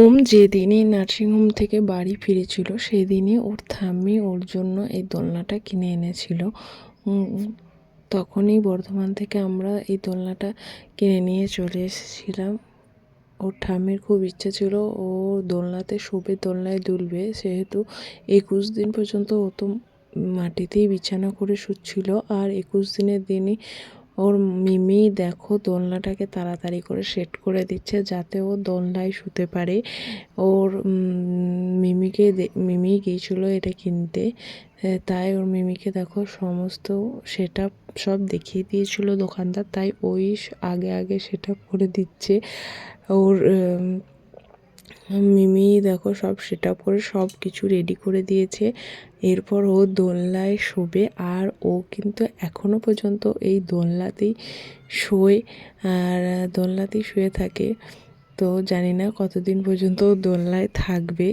ওম যেদিনই nursing home থেকে বাড়ি ফিরেছিল সেদিনই ওর ঠাম্মি ওর জন্য এই দোলনাটা কিনে এনেছিল। তখনই বর্ধমান থেকে আমরা এই দোলনাটা কিনে নিয়ে চলে এসেছিলাম। ওর ঠাম্মির খুব ইচ্ছে ছিল ও দোলনাতে শোবে, দোলনায় দুলবে, সেহেতু 21 দিন পর্যন্ত ও তো মাটিতেই বিছানা করে শুচ্ছিল। আর 21 দিনের দিনই ওর মিমি দেখো দোলনাটাকে তাড়াতাড়ি করে সেট করে দিচ্ছে যাতে ও দোলনায় শুতে পারে। ওর মিমি গিয়েছিলো এটা কিনতে, তাই ওর মিমিকে দেখো সমস্ত সেট আপ সব দেখিয়ে দিয়েছিল দোকানদার, তাই ওই আগে আগে সেট আপ করে দিচ্ছে। ওর মিমি দেখো সব সেট আপ করে সব কিছু রেডি করে দিয়েছে। এরপর ও দোলনায় শোবে, আর ও কিন্তু এখনও পর্যন্ত এই দোলনাতেই শোয় আর দোলনাতেই শুয়ে থাকে। তো জানি না কতদিন পর্যন্ত ও দোলনায় থাকবে।